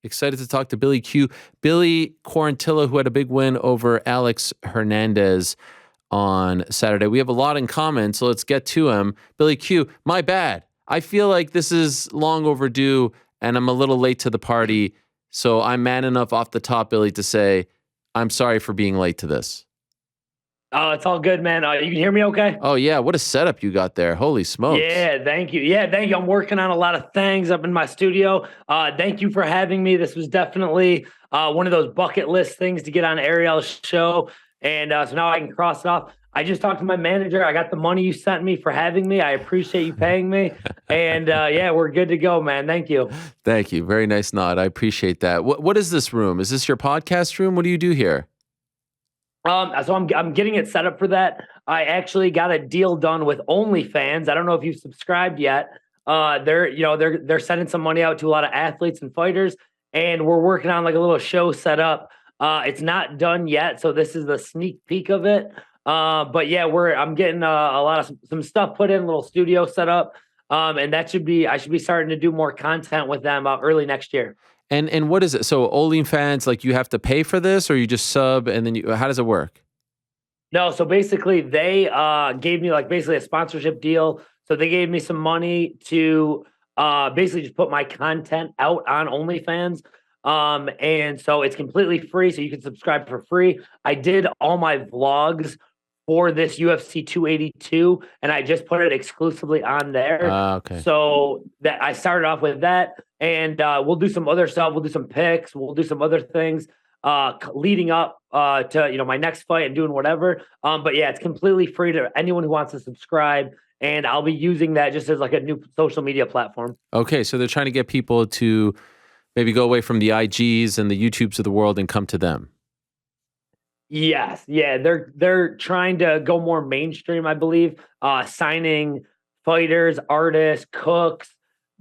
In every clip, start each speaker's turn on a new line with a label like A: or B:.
A: Excited to talk to Billy Q. Billy Quarantillo, who had a big win over Alex Hernandez on Saturday. We have a lot in common, so let's get to him. Billy Q, my bad. I feel like this is long overdue, and I'm a little late to the party, so I'm man enough off the top, Billy, to say I'm sorry for being late to this.
B: Oh, it's all good, man. You can hear me okay?
A: Oh, yeah. What a setup you got there. Holy smokes.
B: Yeah, thank you. Yeah, thank you. I'm working on a lot of things up in my studio. Thank you for having me. This was definitely one of those bucket list things to get on Ariel's show. And so now I can cross it off. I just talked to my manager. I got the money you sent me for having me. I appreciate you paying me. And yeah, we're good to go, man. Thank you.
A: Thank you. Very nice nod. I appreciate that. What is this room? Is this your podcast room? What do you do here?
B: So I'm getting it set up for that. I actually got a deal done with OnlyFans. I don't know if you've subscribed yet. They're sending some money out to a lot of athletes and fighters, and we're working on like a little show set up. It's not done yet, so this is the sneak peek of it. But yeah, I'm getting a lot of some stuff put in, a little studio set up, and I should be starting to do more content with them early next year.
A: And what is it? So OnlyFans, like you have to pay for this, or you just sub and then how does it work?
B: No, so basically they gave me like basically a sponsorship deal. So they gave me some money to basically just put my content out on OnlyFans. And so it's completely free, so you can subscribe for free. I did all my vlogs for this UFC 282, and I just put it exclusively on there.
A: Okay.
B: So that I started off with that, and we'll do some other stuff. We'll do some picks. We'll do some other things leading up to my next fight and doing whatever. But yeah, it's completely free to anyone who wants to subscribe, and I'll be using that just as like a new social media platform.
A: Okay, so they're trying to get people to maybe go away from the IGs and the YouTubes of the world and come to them.
B: Yes, yeah, they're trying to go more mainstream, I believe. Signing fighters, artists, cooks,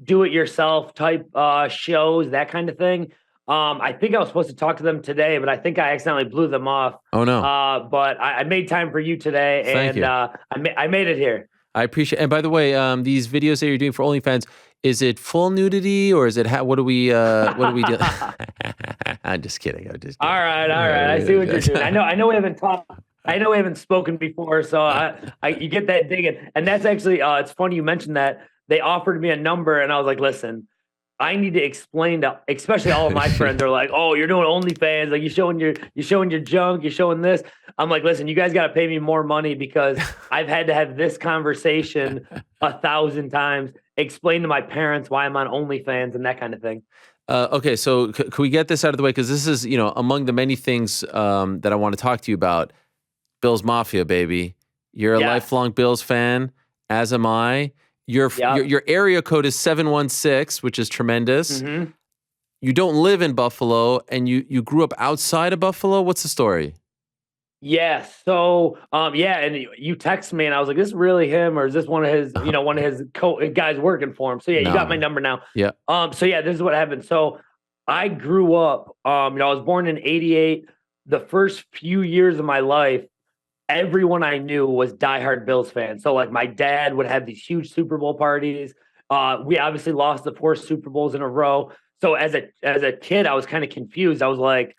B: do-it-yourself type shows, that kind of thing. I think I was supposed to talk to them today, but I think I accidentally blew them off.
A: Oh no!
B: But I made time for you today,
A: Thank you.
B: I made it here.
A: I appreciate. And by the way, these videos that you're doing for OnlyFans, is it full nudity or is it what do we do? I'm just kidding.
B: All right. I see what you're doing. I know we haven't talked. I know we haven't spoken before, so you get that digging. And that's actually it's funny you mentioned that. They offered me a number, and I was like, listen, I need to explain to, especially all of my friends are like, oh, you're doing OnlyFans, like you're showing your junk, you're showing this. I'm like, listen, you guys got to pay me more money because I've had to have this conversation 1,000 times, explain to my parents why I'm on OnlyFans and that kind of thing.
A: Okay, so can we get this out of the way? Because this is, among the many things that I want to talk to you about. Bills Mafia, baby. You're a lifelong Bills fan, as am I. Your area code is 716, which is tremendous.
B: Mm-hmm.
A: You don't live in Buffalo, and you grew up outside of Buffalo. What's the story?
B: Yeah. So, and you text me, and I was like, "This is really him, or is this one of his, one of his guys working for him?" So yeah, you got my number now.
A: Yeah.
B: So yeah, this is what happened. So I grew up. I was born in '88. The first few years of my life, everyone I knew was diehard Bills fans. So like my dad would have these huge Super Bowl parties. We obviously lost the 4 Super Bowls in a row. So as a kid, I was kind of confused. I was like,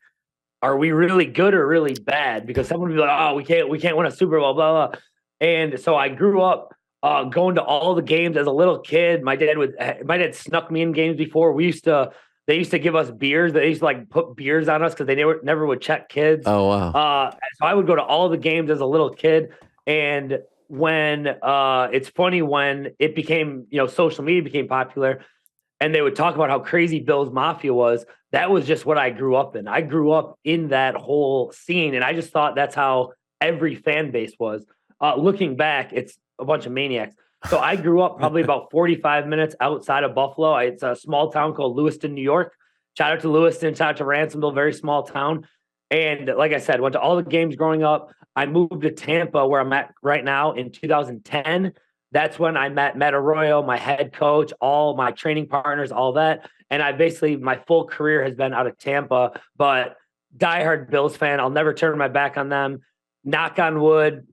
B: are we really good or really bad? Because someone would be like, oh, we can't win a Super Bowl, blah, blah. And so I grew up going to all the games as a little kid. My dad snuck me in games before. They used to give us beers. They used to like put beers on us because they never would check kids.
A: Oh, wow.
B: So I would go to all the games as a little kid. And when it's funny when it became, social media became popular and they would talk about how crazy Bills Mafia was, that was just what I grew up in. I grew up in that whole scene. And I just thought that's how every fan base was. Looking back, it's a bunch of maniacs. So I grew up probably about 45 minutes outside of Buffalo. It's a small town called Lewiston, New York. Shout out to Lewiston, shout out to Ransomville, very small town. And like I said, went to all the games growing up. I moved to Tampa, where I'm at right now, in 2010. That's when I met Matt Arroyo, my head coach, all my training partners, all that. And my full career has been out of Tampa, but diehard Bills fan. I'll never turn my back on them. Knock on wood,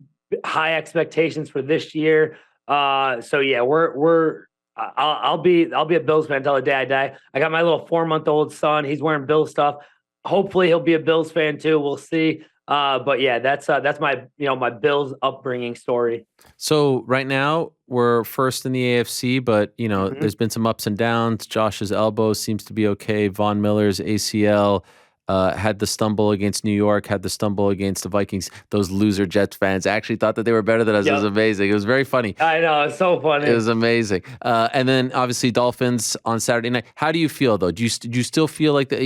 B: high expectations for this year. So yeah, we're I'll be a Bills fan until the day I die. I got my little 4-month-old son. He's wearing Bills stuff. Hopefully he'll be a Bills fan too. We'll see. But yeah, that's my my Bills upbringing story.
A: So right now we're first in the AFC, but
B: Mhm.
A: there's been some ups and downs. Josh's elbow seems to be okay. Von Miller's ACL had the stumble against New York, had the stumble against the Vikings. Those loser Jets fans actually thought that they were better than us. It was
B: Yep.
A: amazing. It was very funny.
B: I know, it's so
A: It
B: funny.
A: was amazing. And then obviously Dolphins on Saturday night. How do you feel though? Do you still feel like that?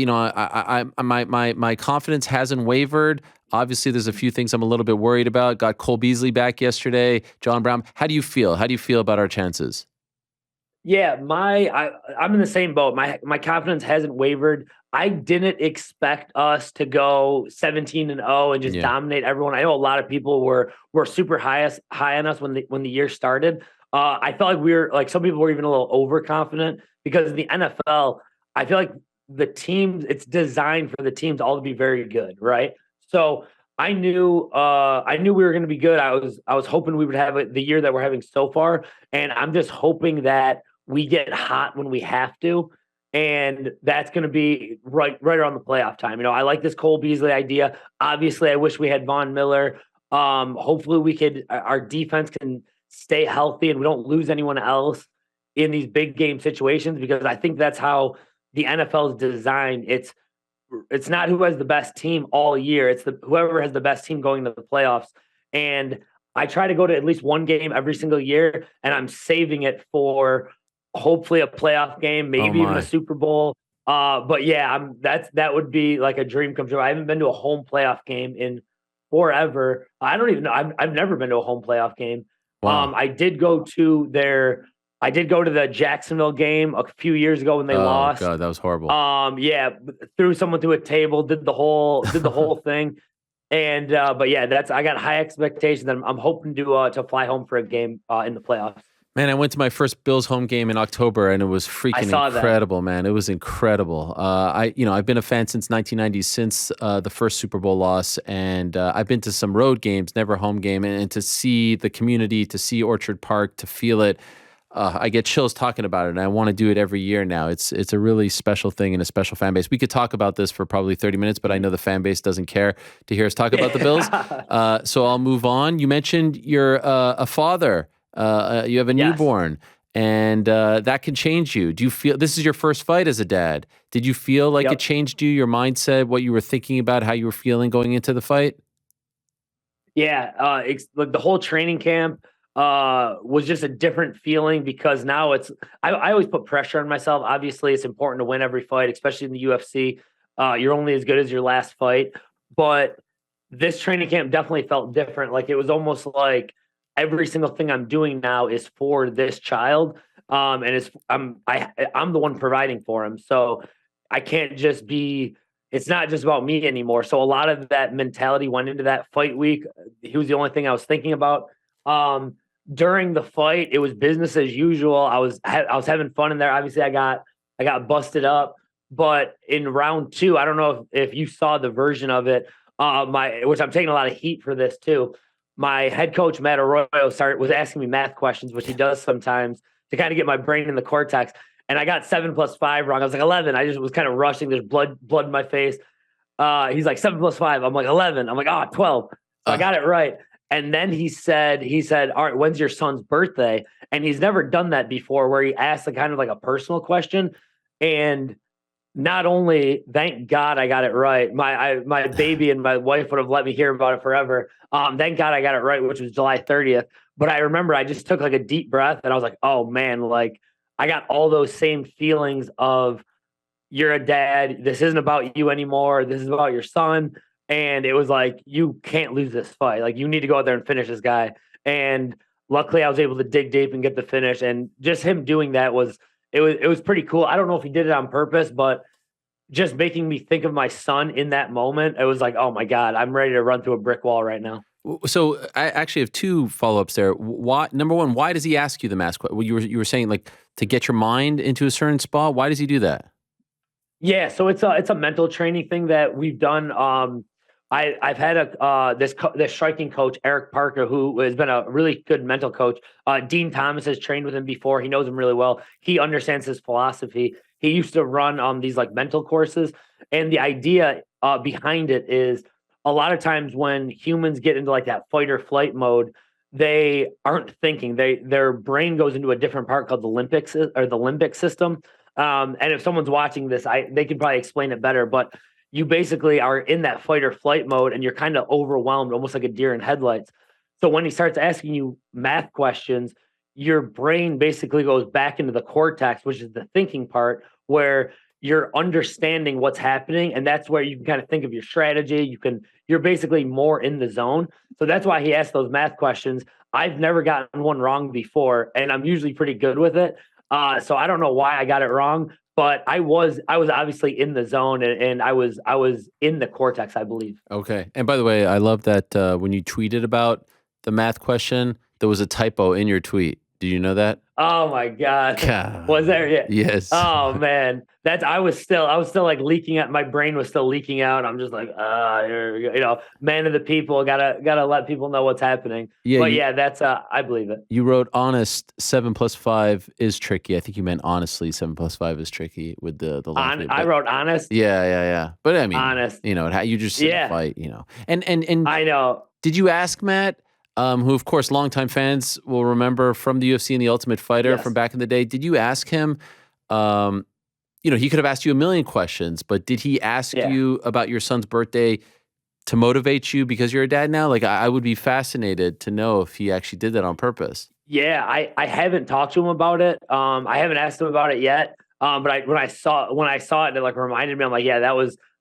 A: My confidence hasn't wavered. Obviously, there's a few things I'm a little bit worried about. Got Cole Beasley back yesterday. John Brown. How do you feel? How do you feel about our chances?
B: Yeah, I'm in the same boat. My confidence hasn't wavered. I didn't expect us to go 17-0 and just
A: Yeah.
B: dominate everyone. I know a lot of people were super high on us when the year started. I felt like we were like some people were even a little overconfident because in the NFL, I feel like the teams it's designed for the teams all to be very good, right? So I knew we were going to be good. I was hoping we would have the year that we're having so far, and I'm just hoping that we get hot when we have to. And that's going to be right around the playoff time. I like this Cole Beasley idea. Obviously, I wish we had Von Miller. Hopefully, our defense can stay healthy and we don't lose anyone else in these big game situations because I think that's how the NFL is designed. It's not who has the best team all year. It's the whoever has the best team going to the playoffs. And I try to go to at least one game every single year, and I'm saving it for hopefully a playoff game,
A: Oh
B: maybe even a
A: my.
B: Super Bowl. But yeah, that would be like a dream come true. I haven't been to a home playoff game in forever. I don't even know. I've never been to a home playoff game.
A: Wow.
B: I did go to their I did go to the Jacksonville game a few years ago when they
A: Oh
B: lost.
A: God, that was horrible.
B: Yeah, threw someone through a table, did the whole thing. And but yeah, that's I got high expectations. I'm hoping to fly home for a game in the playoffs.
A: Man, I went to my first Bills home game in October, and it was
B: I
A: freaking
B: saw that.
A: incredible, man. It was incredible. I've been a fan since 1990, since the first Super Bowl loss, and I've been to some road games, never home game, and to see the community, to see Orchard Park, to feel it. I get chills talking about it, and I want to do it every year now. It's a really special thing and a special fan base. We could talk about this for probably 30 minutes, but I know the fan base doesn't care to hear us talk about the Bills.
B: Yeah.
A: So I'll move on. You mentioned you're a father. You have a
B: Yes.
A: newborn, and that can change you. Do you feel this is your first fight as a dad? Did you feel like it
B: Yep.
A: changed you, your mindset, what you were thinking about, how you were feeling going into the fight?
B: Yeah. Like the whole training camp was just a different feeling because now I always put pressure on myself. Obviously, it's important to win every fight, especially in the UFC. You're only as good as your last fight. But this training camp definitely felt different. Like it was almost like every single thing I'm doing now is for this child. And I'm the one providing for him. So I can't just be it's not just about me anymore. So a lot of that mentality went into that fight week. He was the only thing I was thinking about. Um, During the fight, it was business as usual. I was having fun in there. Obviously, I got busted up, but in round two, I don't know if you saw the version of it. Which I'm taking a lot of heat for this too. My head coach Matt Arroyo was asking me math questions, which he does sometimes to kind of get my brain in the cortex. And I got 7 + 5 wrong. I was like 11. I just was kind of rushing. There's blood in my face. He's like 7 + 5. I'm like 11. I'm like 12. So I
A: Uh,
B: got it right. And then he said, all right, when's your son's birthday? And he's never done that before, where he asked kind of like a personal question. And not only, thank God I got it right. My baby and my wife would have let me hear about it forever. Thank God I got it right, which was July 30th. But I remember I just took like a deep breath and I was like, oh man, like I got all those same feelings of you're a dad. This isn't about you anymore. This is about your son. And it was like, you can't lose this fight. Like, you need to go out there and finish this guy. And luckily, I was able to dig deep and get the finish. And just him doing that it was pretty cool. I don't know if he did it on purpose, but just making me think of my son in that moment, it was like, oh my God, I'm ready to run through a brick wall right now.
A: so I actually have two follow-ups there. Why, number one, why does he ask you the mask? Well, you were saying like to get your mind into a certain spot. Why does he do that?
B: Yeah, so it's a mental training thing that we've done. I've had this striking coach, Eric Parker, who has been a really good mental coach. Dean Thomas has trained with him before. He knows him really well. He understands his philosophy. He used to run these like mental courses, and the idea behind it is a lot of times when humans get into like that fight or flight mode, they aren't thinking. Their brain goes into a different part called the limbic system. And if someone's watching this, they can probably explain it better, but you basically are in that fight or flight mode and you're kind of overwhelmed, almost like a deer in headlights. So when he starts asking you math questions, your brain basically goes back into the cortex, which is the thinking part, where you're understanding what's happening. And that's where you can kind of think of your strategy. You're basically more in the zone. So that's why he asked those math questions. I've never gotten one wrong before, and I'm usually pretty good with it. So I don't know why I got it wrong, but I was obviously in the zone, and I was in the cortex, I believe.
A: Okay. And by the way, I love that when you tweeted about the math question, there was a typo in your tweet. Did you know that?
B: Oh my God.
A: God.
B: Was there? Yeah.
A: Yes.
B: Oh man. I was still like leaking out. My brain was still leaking out. I'm just like, man of the people, gotta let people know what's happening.
A: Yeah,
B: But yeah, that's I believe it.
A: You wrote honest 7 plus 5 is tricky. I think you meant honestly 7 plus 5 is tricky with the
B: I wrote honest.
A: Yeah. But I mean,
B: honest.
A: You just fight, And
B: I know.
A: Did you ask Matt, who of course longtime fans will remember from the UFC and the Ultimate Fighter from back in the day? Did you ask him? He could have asked you a million questions, but did he ask you about your son's birthday to motivate you because you're a dad now? Like, I would be fascinated to know if he actually did that on purpose.
B: Yeah, I haven't talked to him about it. I haven't asked him about it yet. But when I saw it, it like reminded me. I'm like, yeah,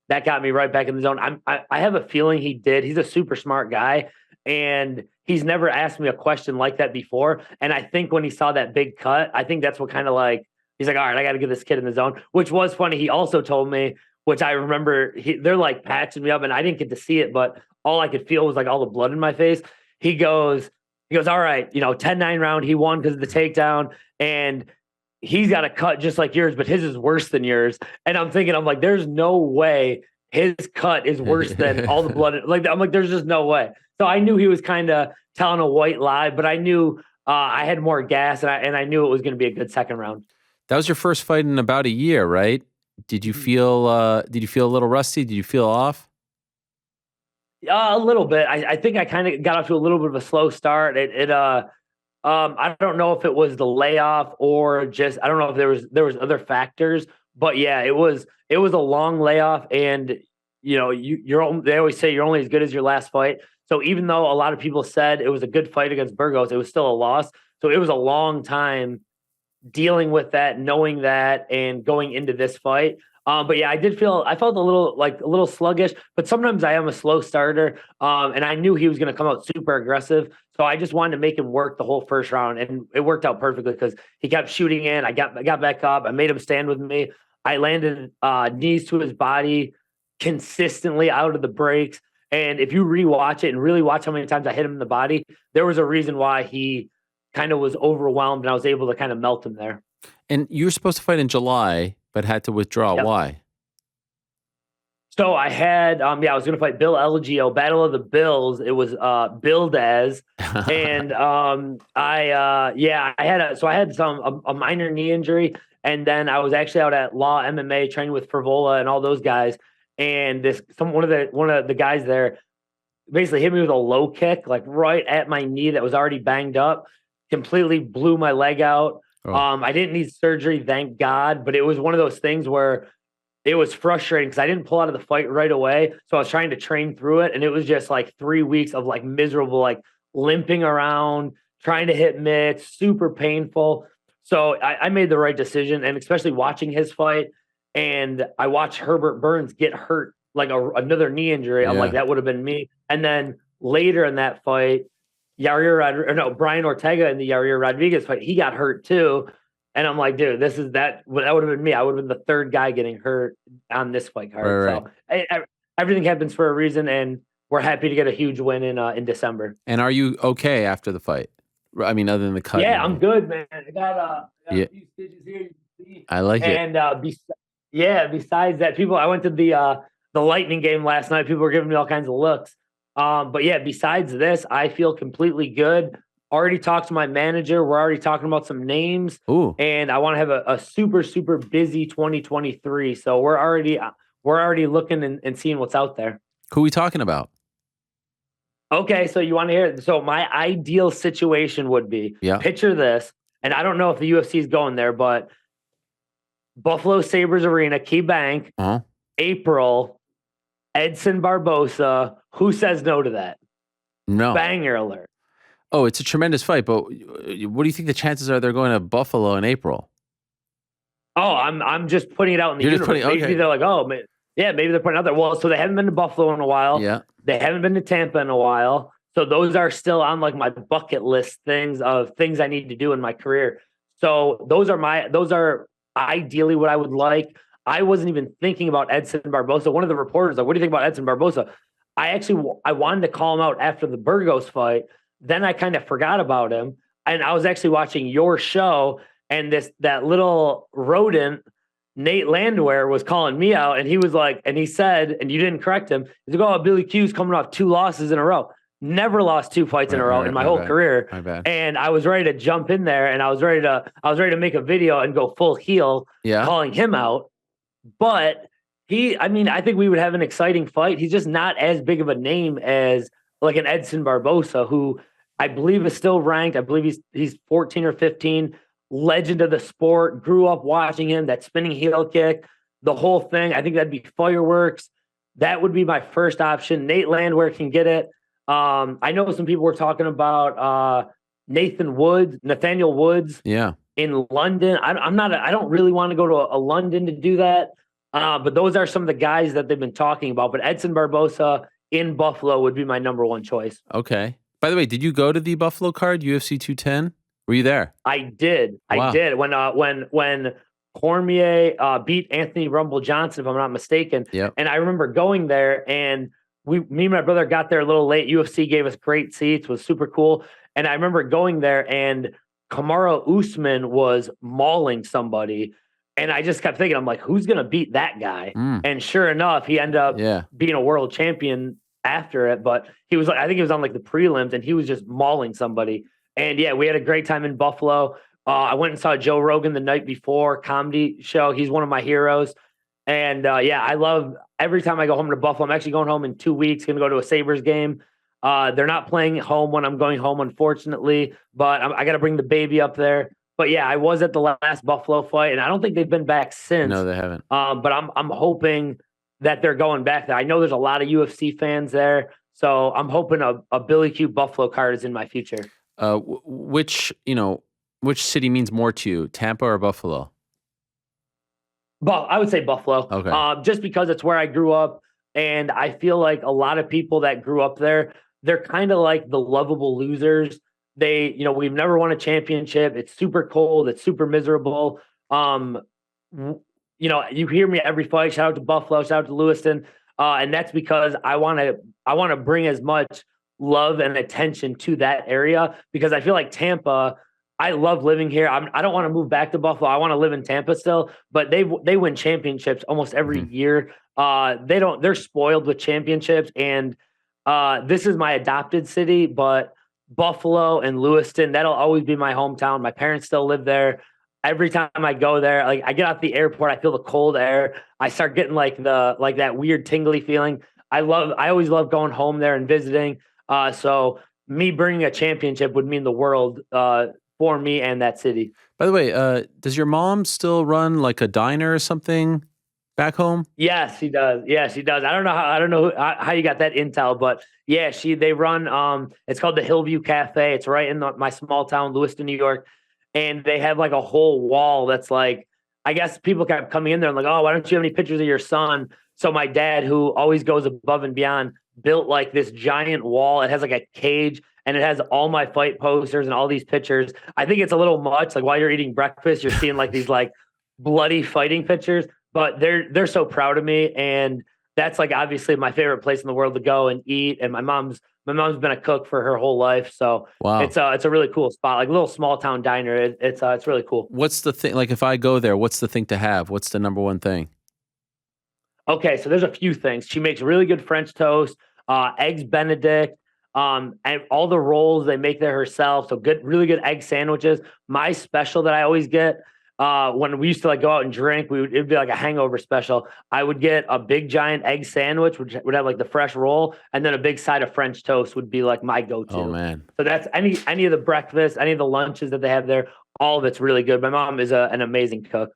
B: that got me right back in the zone. I have a feeling he did. He's a super smart guy, and he's never asked me a question like that before. And I think when he saw that big cut, I think that's what kind of like he's like, all right, I got to get this kid in the zone. Which was funny. He also told me, which I remember, they're like patching me up, and I didn't get to see it, but all I could feel was like all the blood in my face. He goes, all right, 10-9 round, he won because of the takedown, and he's got a cut just like yours, but his is worse than yours. And I'm like, there's no way his cut is worse than all the blood. I'm like, there's just no way. So I knew he was kind of telling a white lie, but I knew I had more gas, and I knew it was going to be a good second round.
A: That was your first fight in about a year, right? Did you feel a little rusty? Did you feel off?
B: A little bit. I think I kind of got off to a little bit of a slow start. I don't know if it was the layoff or just I don't know if there was other factors, but yeah, it was a long layoff, and they always say you're only as good as your last fight. So even though a lot of people said it was a good fight against Burgos, it was still a loss. So it was a long time dealing with that, knowing that, and going into this fight. But yeah, I felt a little sluggish, but sometimes I am a slow starter. And I knew he was going to come out super aggressive. So I just wanted to make him work the whole first round, and it worked out perfectly because he kept shooting in. I got back up. I made him stand with me. I landed knees to his body consistently out of the breaks. And if you rewatch it and really watch how many times I hit him in the body, there was a reason why he kind of was overwhelmed, and I was able to kind of melt him there.
A: And you were supposed to fight in July, but had to withdraw. Yep. Why?
B: So I had, I was going to fight Bill Elgio, Battle of the Bills. It was billed as, and I had a minor knee injury, and then I was actually out at Law MMA training with Frevola and all those guys, and one of the guys there basically hit me with a low kick, like right at my knee that was already banged up, completely blew my leg out. Oh. I didn't need surgery, thank God, but it was one of those things where it was frustrating because I didn't pull out of the fight right away. So I was trying to train through it. And it was just like 3 weeks of like miserable, like limping around, trying to hit mitts, super painful. So I made the right decision. And especially watching his fight, and I watched Herbert Burns get hurt, like another knee injury. I'm like, that would have been me. And then later in that fight, Brian Ortega in the Yair Rodriguez fight, he got hurt too. And I'm like, dude, that would have been me. I would have been the third guy getting hurt on this fight card. Right. So everything happens for a reason, and we're happy to get a huge win in December.
A: And are you okay after the fight? I mean, other than the cut.
B: Yeah, I'm good, man. I got a few stitches here. You can see.
A: I like it.
B: And besides that, I went to the the Lightning game last night. People were giving me all kinds of looks. But yeah, besides this, I feel completely good. Already talked to my manager. We're already talking about some names.
A: Ooh.
B: And I want to have a super, super busy 2023. So we're already looking and seeing what's out there.
A: Who are we talking about?
B: Okay, so you want to hear? So my ideal situation would be picture this, and I don't know if the UFC is going there, but Buffalo Sabres Arena, Key Bank, April, Edson Barboza. Who says no to that?
A: No.
B: Banger alert.
A: Oh, it's a tremendous fight, but what do you think the chances are they're going to Buffalo in April?
B: Oh, I'm just putting it out in the universe. Maybe they're like, oh, maybe they're putting out there. Well, so they haven't been to Buffalo in a while.
A: Yeah.
B: They haven't been to Tampa in a while. So those are still on like my bucket list things I need to do in my career. So those are ideally what I would like. I wasn't even thinking about Edson Barboza. One of the reporters like, what do you think about Edson Barboza? I wanted to call him out after the Burgos fight. Then I kind of forgot about him. And I was actually watching your show, and that little rodent, Nate Landwehr, was calling me out, and he was like, and he said, and you didn't correct him, he's like, oh, Billy Q's coming off 2 losses in a row. Never lost 2 fights in a row in my whole career.
A: My bad.
B: And I was ready to jump in there, and I was ready to make a video and go full heel, calling him out. But I think we would have an exciting fight. He's just not as big of a name as like an Edson Barboza, who I believe is still ranked. I believe he's 14 or 15. Legend of the sport, grew up watching him, that spinning heel kick, the whole thing. I think that'd be fireworks. That would be my first option. Nate Landwehr can get it. I know some people were talking about Nathaniel Woods in London. I don't really want to go to a London to do that. But those are some of the guys that they've been talking about. But Edson Barboza in Buffalo would be my number one choice.
A: Okay. By the way, did you go to the Buffalo card, UFC 210? Were you there?
B: I did. Wow. I did. When Cormier beat Anthony Rumble Johnson, if I'm not mistaken.
A: Yep.
B: And I remember going there, and me and my brother got there a little late. UFC gave us great seats, was super cool. And I remember going there, and Kamaru Usman was mauling somebody. And I just kept thinking, I'm like, who's going to beat that guy? And sure enough, he ended up being a world champion after it. But he was, I think he was on like the prelims, and he was just mauling somebody. And yeah, we had a great time in Buffalo. I went and saw Joe Rogan the night before, comedy show. He's one of my heroes. And I love every time I go home to Buffalo. I'm actually going home in 2 weeks, going to go to a Sabres game. They're not playing home when I'm going home, unfortunately, but I got to bring the baby up there. But yeah, I was at the last Buffalo fight, and I don't think they've been back since.
A: No, they haven't.
B: But I'm hoping that they're going back there. I know there's a lot of UFC fans there, so I'm hoping a Billy Q Buffalo card is in my future.
A: Which city means more to you, Tampa or Buffalo?
B: I would say Buffalo.
A: Okay.
B: Just because it's where I grew up, and I feel like a lot of people that grew up there, they're kind of like the lovable losers. We've never won a championship. It's super cold. It's super miserable. You hear me every fight. Shout out to Buffalo. Shout out to Lewiston. And that's because I want to bring as much love and attention to that area, because I feel like Tampa, I love living here. I don't want to move back to Buffalo. I want to live in Tampa still, but they win championships almost every year. They're spoiled with championships, and this is my adopted city, but Buffalo and Lewiston, that'll always be my hometown. My parents still live there. Every time I go there, like I get out the airport, I feel the cold air. I start getting like that weird tingly feeling. I always love going home there and visiting. So me bringing a championship would mean the world for me and that city.
A: By the way, does your mom still run like a diner or something back home?
B: Yes, she does. Yeah, she does. I don't know how you got that intel, but yeah, they run. It's called the Hillview Cafe. It's right in my small town, Lewiston, New York, and they have like a whole wall that's like, I guess people kept coming in there and like, oh, why don't you have any pictures of your son? So my dad, who always goes above and beyond, built like this giant wall. It has like a cage, and it has all my fight posters and all these pictures. I think it's a little much. Like while you're eating breakfast, you're seeing like these like bloody fighting pictures, but they're so proud of me. And that's like obviously my favorite place in the world to go and eat. And my mom's been a cook for her whole life. So wow. It's a really cool spot, like a little small town diner. It's really cool.
A: What's the thing? Like if I go there, what's the thing to have? What's the number one thing?
B: Okay, so there's a few things. She makes really good French toast, eggs Benedict, and all the rolls they make there herself. So good, really good egg sandwiches. My special that I always get when we used to like go out and drink, it'd be like a hangover special. I would get a big giant egg sandwich, which would have like the fresh roll, and then a big side of French toast would be like my go-to.
A: Oh man.
B: So that's any of the breakfast, any of the lunches that they have there. All of it's really good. My mom is an amazing cook.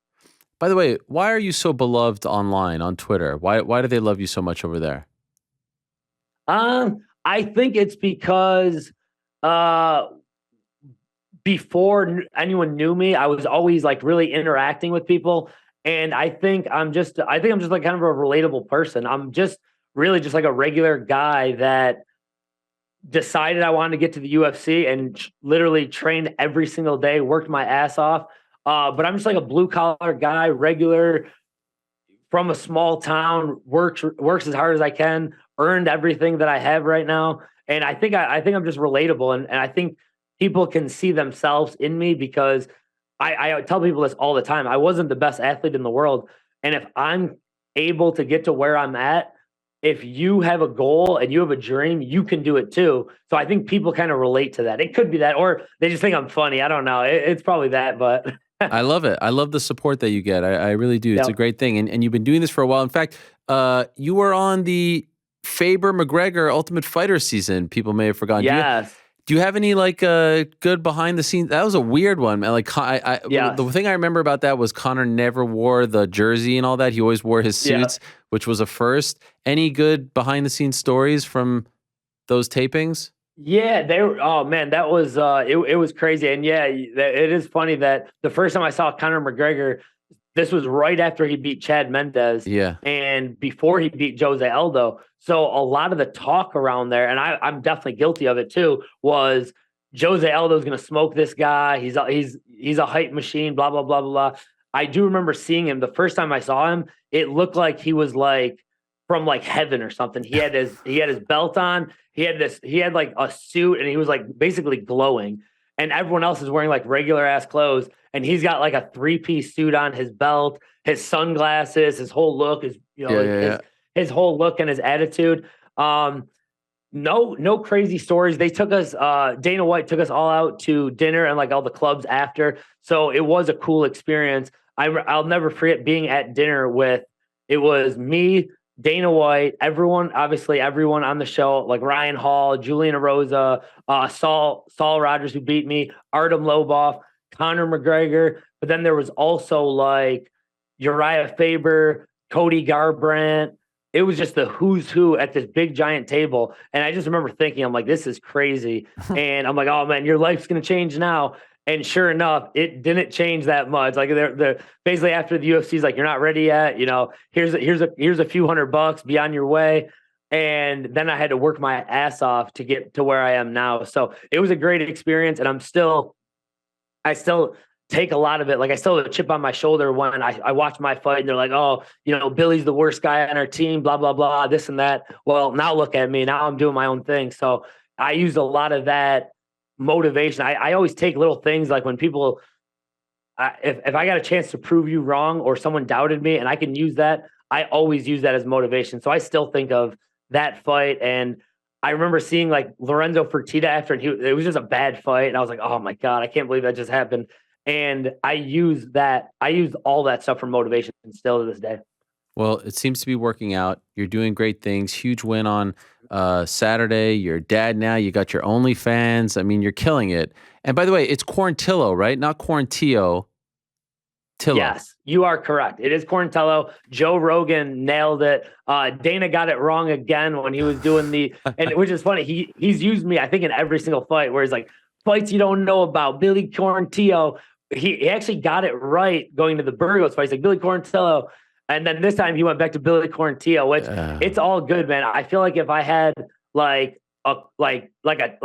A: By the way, why are you so beloved online on Twitter? Why do they love you so much over there?
B: I think it's because before anyone knew me, I was always like really interacting with people. And I think I'm just like kind of a relatable person. I'm just really just like a regular guy that decided I wanted to get to the UFC and literally trained every single day, worked my ass off. But I'm just like a blue collar guy, regular from a small town, works as hard as I can, earned everything that I have right now. And I think I'm just relatable. And I think people can see themselves in me because I tell people this all the time. I wasn't the best athlete in the world. And if I'm able to get to where I'm at, if you have a goal and you have a dream, you can do it too. So I think people kind of relate to that. It could be that, or they just think I'm funny. I don't know. It's probably that, but
A: I love it. I love the support that you get. I really do. It's a great thing. And you've been doing this for a while. In fact, you were on the Faber McGregor Ultimate Fighter season. People may have forgotten.
B: Yes.
A: Do you have any like good behind the scenes? That was a weird one, man. Like, the thing I remember about that was Conor never wore the jersey and all that. He always wore his suits, which was a first. Any good behind the scenes stories from those tapings?
B: Yeah, they were. Oh man, that was it was crazy. And yeah, it is funny that the first time I saw Conor McGregor, this was right after he beat Chad Mendes.
A: Yeah.
B: And before he beat Jose Aldo. So a lot of the talk around there, and I'm definitely guilty of it too, was Jose Aldo's going to smoke this guy. He's a hype machine. Blah blah blah blah blah. I do remember seeing him the first time I saw him. It looked like he was like from like heaven or something. He had his belt on. He had like a suit, and he was like basically glowing. And everyone else is wearing like regular ass clothes, and he's got like a 3-piece suit on, his belt, his sunglasses, his whole look is his whole look and his attitude. No crazy stories. They took us, Dana White took us all out to dinner and like all the clubs after. So it was a cool experience. I'll never forget being at dinner it was me, Dana White, everyone on the show, like Ryan Hall, Julian Erosa, Saul Rogers, who beat me, Artem Lobov, Conor McGregor. But then there was also like Uriah Faber, Cody Garbrandt. It was just the who's who at this big giant table. And I just remember thinking, I'm like, this is crazy. And I'm like, oh man, your life's going to change now. And sure enough, it didn't change that much. Like they're basically after the UFC's like, you're not ready yet. You know, here's a few $100, be on your way. And then I had to work my ass off to get to where I am now. So it was a great experience. And I still take a lot of it. Like I still have a chip on my shoulder when I watch my fight and they're like, oh, you know, Billy's the worst guy on our team, blah, blah, blah, this and that. Well, now look at me. Now I'm doing my own thing. So I used a lot of that motivation. I always take little things like when people, if I got a chance to prove you wrong or someone doubted me and I can use that, I always use that as motivation. So I still think of that fight. And I remember seeing like Lorenzo Fertitta after, and it was just a bad fight. And I was like, oh my God, I can't believe that just happened. And I use all that stuff for motivation still to this day.
A: Well, it seems to be working out. You're doing great things. Huge win on Saturday. You're a dad now. You got your OnlyFans. I mean, you're killing it. And by the way, it's Quarantillo, right? Not Quarantillo.
B: Yes, you are correct. It is Quarantillo. Joe Rogan nailed it. Dana got it wrong again when he was doing which is funny. He's used me, I think, in every single fight where he's like, fights you don't know about, Billy Quarantillo. He actually got it right going to the Burgos fight. He's like, Billy Quarantillo. And then this time he went back to Billy Quarantillo, which it's all good, man. I feel like if I had if I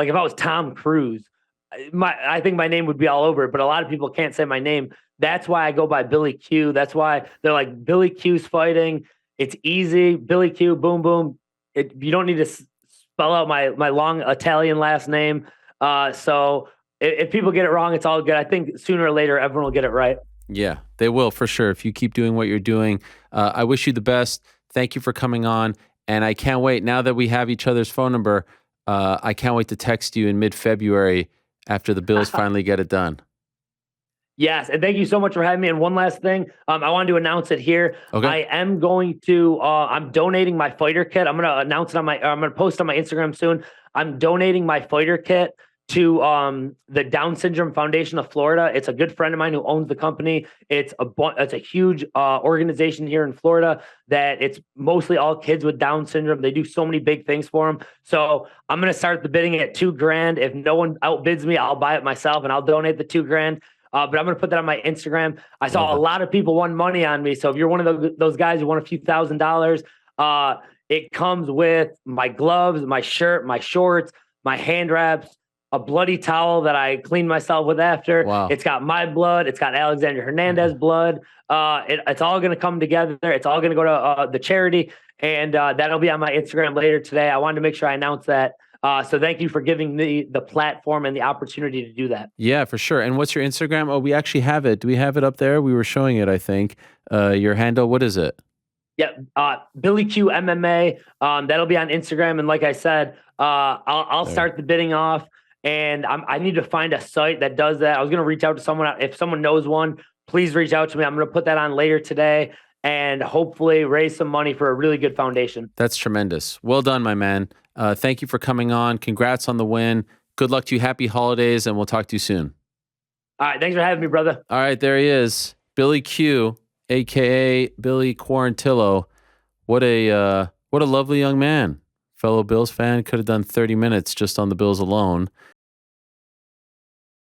B: was Tom Cruise, I think my name would be all over it, but a lot of people can't say my name. That's why I go by Billy Q. That's why they're like, Billy Q's fighting. It's easy. Billy Q, boom, boom. You don't need to spell out my long Italian last name. So if people get it wrong, it's all good. I think sooner or later, everyone will get it right.
A: Yeah, they will for sure. If you keep doing what you're doing, I wish you the best. Thank you for coming on. And I can't wait. Now that we have each other's phone number, I can't wait to text you in mid-February after the Bills finally get it done.
B: Yes, and thank you so much for having me. And one last thing, I wanted to announce it here.
A: Okay.
B: I am going to. I'm donating my fighter kit. I'm going to announce it on my. I'm going to post on my Instagram soon. I'm donating my fighter kit to the Down Syndrome Foundation of Florida. It's a good friend of mine who owns the company. It's a huge organization here in Florida that it's mostly all kids with Down syndrome. They do so many big things for them. So I'm going to start the bidding at $2,000. If no one outbids me, I'll buy it myself and I'll donate the $2,000. But I'm going to put that on my Instagram. I saw a lot of people won money on me. So if you're one of those guys who won a few $1,000s, it comes with my gloves, my shirt, my shorts, my hand wraps, a bloody towel that I cleaned myself with after.
A: Wow.
B: It's got my blood. It's got Alexander Hernandez blood. It's all going to come together. It's all going to go to the charity. And that'll be on my Instagram later today. I wanted to make sure I announce that. So thank you for giving me the platform and the opportunity to do that.
A: Yeah, for sure. And what's your Instagram? Oh, we actually have it. Do we have it up there? We were showing it, I think. Your handle, what is it?
B: Yeah, Billy Q MMA. That'll be on Instagram. And like I said, I'll start the bidding off. And I need to find a site that does that. I was going to reach out to someone. If someone knows one, please reach out to me. I'm going to put that on later today and hopefully raise some money for a really good foundation.
A: That's tremendous. Well done, my man. Thank you for coming on. Congrats on the win. Good luck to you. Happy holidays, and we'll talk to you soon.
B: All right. Thanks for having me, brother.
A: All right. There he is. Billy Q, a.k.a. Billy Quarantillo. What a lovely young man. Fellow Bills fan. Could have done 30 minutes just on the Bills alone.